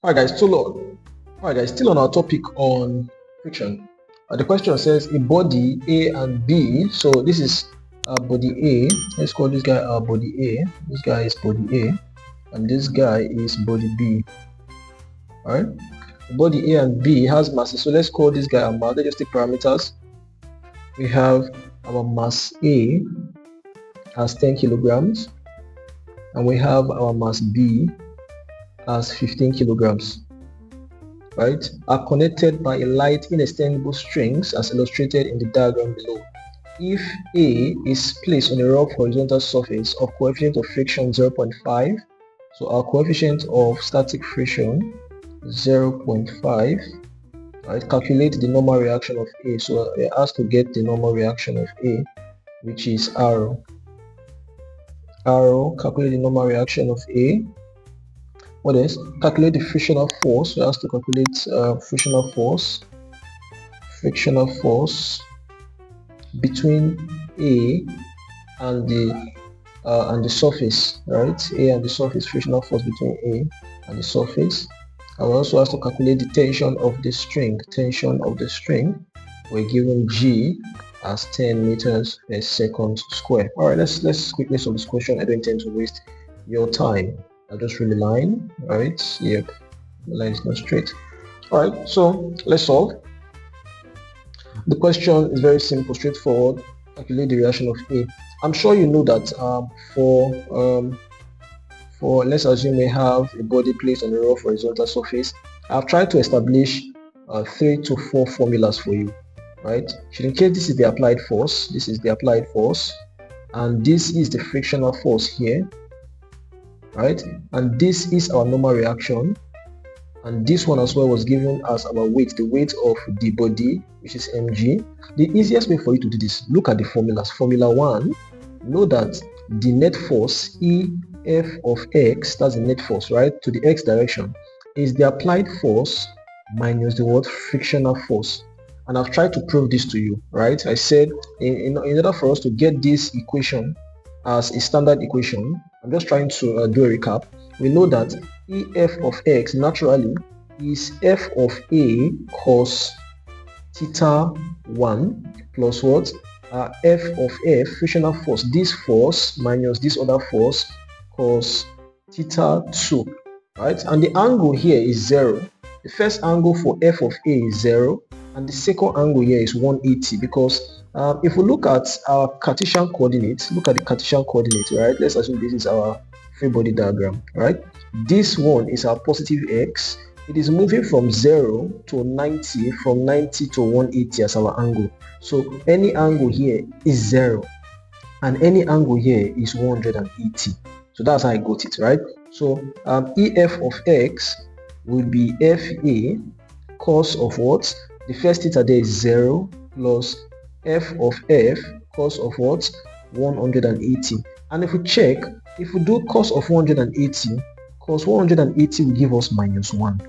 Alright guys, still on our topic on friction. The question says a body A and B. So this is body A. Let's call this guy body A. This guy is body A, and this guy is body B. Alright, body A and B has masses, so let's call this guy our mass. Let's just take parameters. We have our mass A as 10 kilograms, and we have our mass B as 15 kilograms. Right, are connected by a light inextensible strings as illustrated in the diagram below. If A is placed on a rough horizontal surface of coefficient of friction 0.5, so our coefficient of static friction 0.5, right, calculate the normal reaction of A. So it has to get the normal reaction of A, which is R. Calculate the normal reaction of A. What else? Calculate the frictional force. So it has to calculate frictional force between A and the surface, right? A and the surface, frictional force between A and the surface. And we also have to calculate the tension of the string. We're given G as 10 meters per second square. All right, let's quickly solve this question. I don't intend to waste your time. I'll just read the line, right? Yep, the line is not straight. All right, so let's solve. The question is very simple, straightforward. Calculate the reaction of A. I'm sure you know that for let's assume we have a body placed on a rough horizontal surface. I've tried to establish 3 to 4 formulas for you, right? In case this is the applied force, and this is the frictional force here, right? And this is our normal reaction, and this one as well was given as our weight, the weight of the body, which is mg. The easiest way for you to do this, look at the formulas. Formula 1, know that the net force EF of x, that's the net force, right, to the x direction, is the applied force minus the word frictional force. And I've tried to prove this to you, right? I said in order for us to get this equation as a standard equation, I'm just trying to do a recap. We know that EF of x naturally is F of A cos theta 1 plus what? F of F, frictional force, this force minus this other force, cos theta 2, right? And the angle here is 0. The first angle for F of A is 0, and the second angle here is 180, because if we look at our Cartesian coordinates, right? Let's assume this is our free body diagram, right? This one is our positive x. It is moving from 0 to 90, from 90 to 180 as our angle. So any angle here is 0, and any angle here is 180. So that's how I got it, right? So EF of x will be FA cos of what? The first theta there is 0 plus F of F cos of what? 180. And if we check, if we do cos of 180, cos 180 will give us minus 1,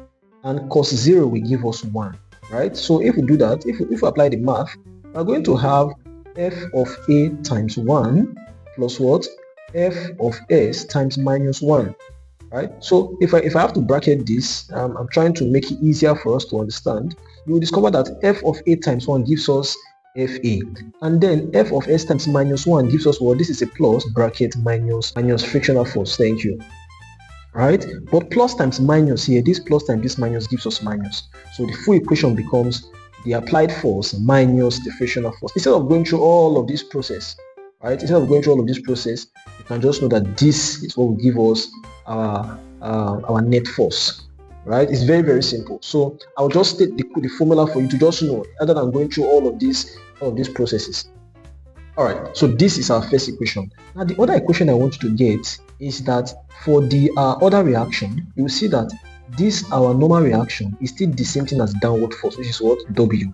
and cos 0 will give us 1, right? So if we do that, if we apply the math, we're going to have F of A times 1 plus what? F of S times minus 1, right? So if I have to bracket this, I'm trying to make it easier for us to understand. You will discover that F of A times 1 gives us FA, and then F of S times minus 1 gives us, well, this is a plus bracket minus frictional force. Thank you. Right? But plus times minus here, this plus times this minus gives us minus. So the full equation becomes the applied force minus the frictional force. Instead of going through all of this process, right? You can just know that this is what will give us our net force. Right? It's very, very simple. So I'll just state the formula for you to just know, other than going through all of these processes. All right, so this is our first equation. Now the other equation I want you to get is that for the other reaction, you will see that this, our normal reaction, is still the same thing as downward force, which is what? W.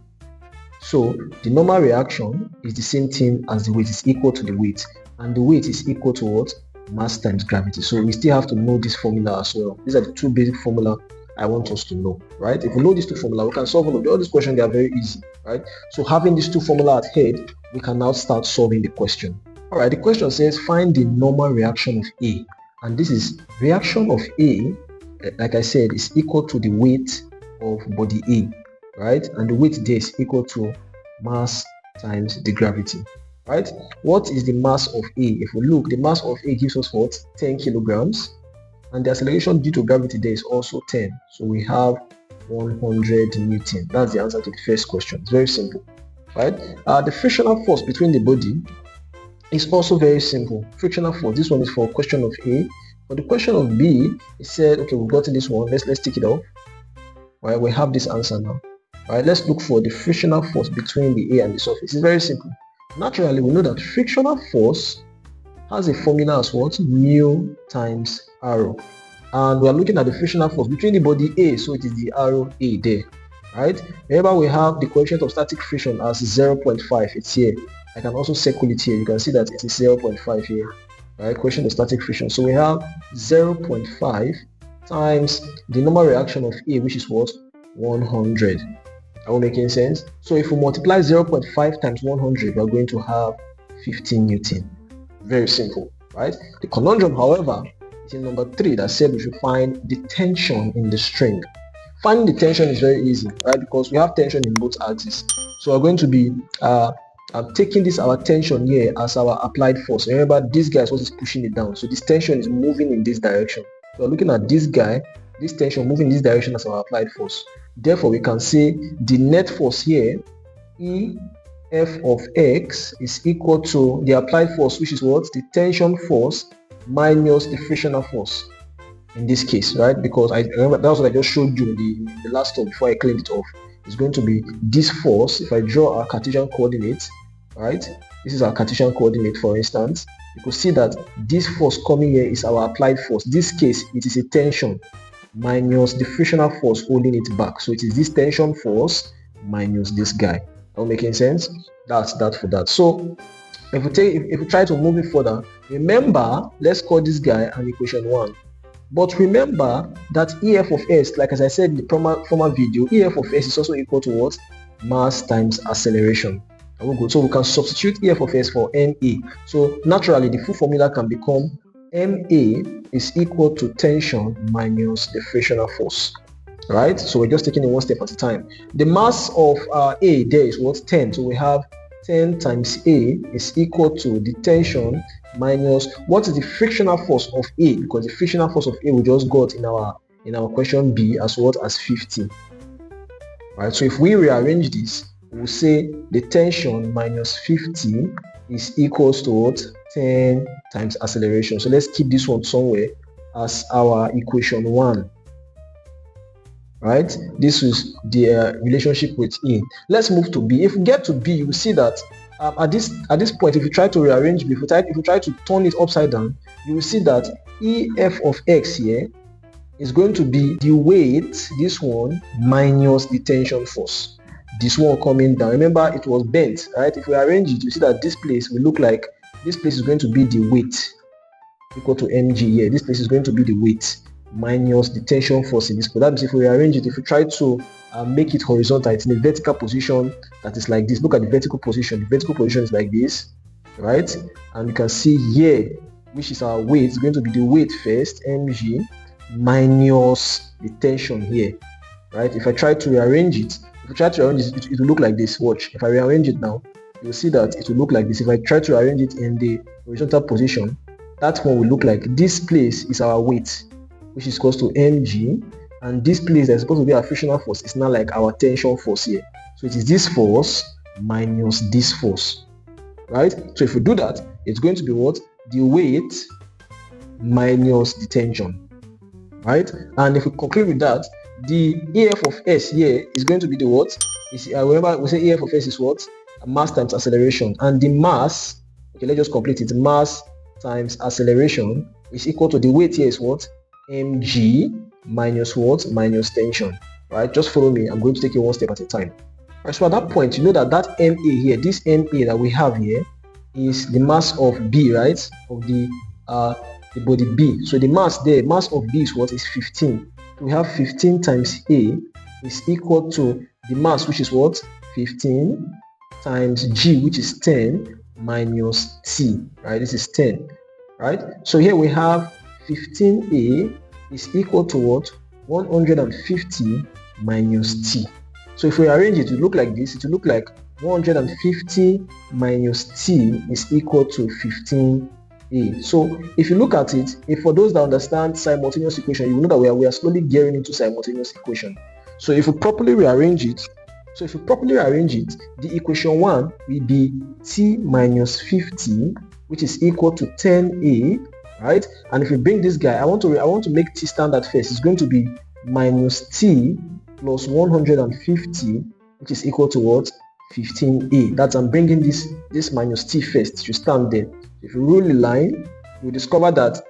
So the normal reaction is the same thing as the weight, is equal to the weight, and the weight is equal to what? Mass times gravity. So we still have to know this formula as well. These are the two basic formula I want us to know, right? If we know these two formula, we can solve all these questions. They are very easy, right? So having these two formula at head, we can now start solving the question. All right, the question says find the normal reaction of A, and this is reaction of A like I said, is equal to the weight of body A, right? And the weight there is equal to mass times the gravity, right? What is the mass of A? If we look, the mass of A gives us what? 10 kilograms, and the acceleration due to gravity there is also 10. So we have 100 Newton. That's the answer to the first question. It's very simple, right? The frictional force between the body is also very simple. Frictional force. This one is for question of A. For the question of B, it said, okay, we've got this one. Let's take it off. Right, we have this answer now. Right, let's look for the frictional force between the A and the surface. It's very simple. Naturally, we know that frictional force has a formula as what? Mu times r. And we are looking at the frictional force between the body A, so it is the arrow A there. Right? Remember, we have the coefficient of static friction as 0.5. It's here. I can also circle it here. You can see that it is 0.5 here. Right? Coefficient of static friction. So we have 0.5 times the normal reaction of A, which is what? 100. Are we making sense? So if we multiply 0.5 times 100, we are going to have 15 Newton. Very simple, right? The conundrum, however, is in number 3 that said we should find the tension in the string. Finding the tension is very easy, right? Because we have tension in both axes. So we're going to be taking this our tension here as our applied force. Remember, this guy is what is pushing it down. So this tension is moving in this direction. So we're looking at this guy, this tension moving in this direction as our applied force. Therefore, we can say the net force here, EF of X, is equal to the applied force, which is what? The tension force minus the frictional force. In this case, right? Because I remember that's what I just showed you in the last step before I cleaned it off. It's going to be this force. If I draw our Cartesian coordinate, right? This is our Cartesian coordinate, for instance. You could see that this force coming here is our applied force. This case, it is a tension minus the frictional force holding it back. So it is this tension force minus this guy. Are we making sense? That's that for that. So if we try to move it further, remember, let's call this guy an equation 1. But remember that EF of S, like as I said in the former video, EF of S is also equal to what? Mass times acceleration. So we can substitute EF of S for MA. So naturally, the full formula can become MA is equal to tension minus the frictional force. Right? So we're just taking it one step at a time. The mass of A there is what? 10. So we have 10 times A is equal to the tension minus what is the frictional force of A, because the frictional force of A we just got in our question B as what? As 50. Right? So if we rearrange this, we'll say the tension minus 50 is equals to what? 10 times acceleration. So let's keep this one somewhere as our equation 1. Right? This is the relationship with E. Let's move to B. If we get to B, you will see that at this point, if you try to rearrange B, if you try to turn it upside down, you will see that EF of X here is going to be the weight, this one, minus the tension force. This one coming down. Remember, it was bent, right? If we arrange it, you see that this place will look like this place is going to be the weight equal to mg here. This place is going to be the weight minus the tension force in this place. That means if we arrange it, if we try to make it horizontal, it's in a vertical position that is like this. Look at the vertical position. The vertical position is like this, right? And you can see here, which is our weight, is going to be the weight first, mg, minus the tension here, right? If I try to rearrange it, it will look like this. Watch. If I rearrange it now, you'll see that it will look like this. If I try to arrange it in the horizontal position, that one will look like this place is our weight, which is equal to mg, and this place that's supposed to be our frictional force is now like our tension force here. So it is this force minus this force, right? So if we do that, it's going to be what? The weight minus the tension, right? And if we conclude with that, the EF of S here is going to be the what? Remember, we say EF of S is what? Mass times acceleration, and the mass, okay, let's just complete it. Mass times acceleration is equal to the weight here is what? Mg minus what? Minus tension, right? Just follow me. I'm going to take it one step at a time. Right, so at that point, you know that Ma here, this Ma that we have here, is the mass of B, right? Of the body B. So the mass there, mass of B is what? Is 15. So we have 15 times A is equal to the mass, which is what? 15 times G, which is 10 minus T, right? This is 10, right? So here we have 15A is equal to what? 150 minus t. So if we arrange it, it will look like this. It will look like 150 minus t is equal to 15a. So if you look at it, if for those that understand simultaneous equation, you will know that we are slowly gearing into simultaneous equation. So if we properly rearrange it, the equation 1 will be t minus 50, which is equal to 10a, right? And if we bring this guy, I want to make t standard first. It's going to be minus t plus 150, which is equal to what? 15a. That's, I'm bringing this minus t first. It should stand there. If you rule the line, you'll discover that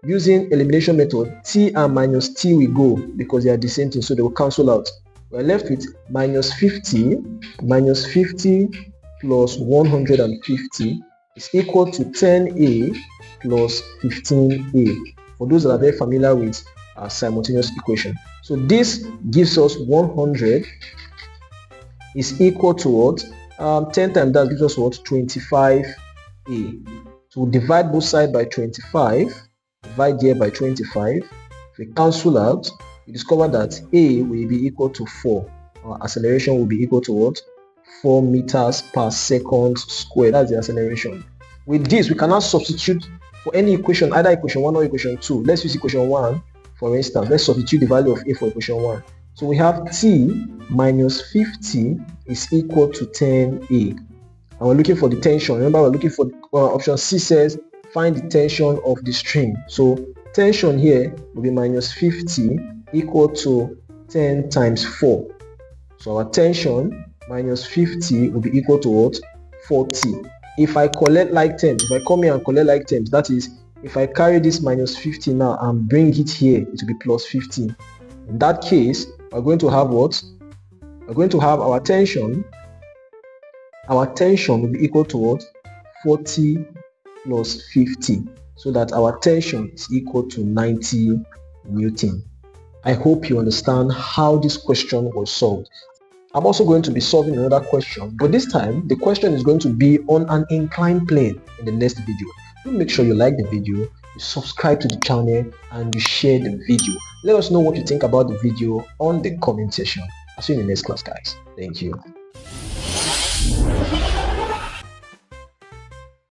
using elimination method, t and minus t will go because they are the same thing, so they will cancel out. We're left with minus 50 plus 150 is equal to 10a plus 15a. For those that are very familiar with simultaneous equation. So this gives us 100 is equal to what? 10 times that gives us what? 25a. So we divide both sides by 25, divide here by 25. If we cancel out, we discover that a will be equal to 4. Our acceleration will be equal to what? 4 meters per second squared. That's the acceleration. With this, we cannot substitute for any equation, either equation 1 or equation 2. Let's use equation 1 for instance. Let's substitute the value of a for equation 1. So we have t minus 50 is equal to 10a. And we're looking for the tension. Remember, we're looking for option C says find the tension of the string. So tension here will be minus 50 equal to 10 times 4. So our tension minus 50 will be equal to what? 40. If I collect like terms, if I come here and collect like terms, that is, if I carry this minus 50 now and bring it here, it will be plus 50. In that case, we're going to have what? We're going to have our tension. Our tension will be equal to what? 40 plus 50. So that our tension is equal to 90 Newton. I hope you understand how this question was solved. I'm also going to be solving another question, but this time the question is going to be on an inclined plane in the next video. Do make sure you like the video, you subscribe to the channel, and you share the video. Let us know what you think about the video on the comment section. I'll see you in the next class, guys. Thank you.